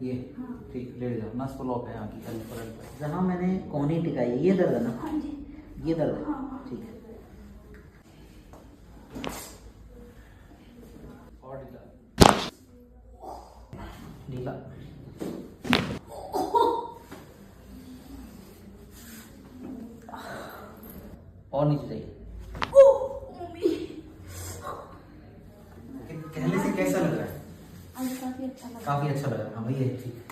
ये हाँ। ठीक, लेट जाओ। नस ब्लॉक है यहाँ की एल पर। जहाँ मैंने कोहनी टिकाई, ये दर्द है ना? हाँ जी। ये दर्द है, हाँ। ठीक है। और ढीला ढीला। और नीचे जाइए। पहले से कैसा लग रहा है? आज काफी अच्छा लगा। काफी अच्छा लग रहा है, हाँ भैया ठीक है।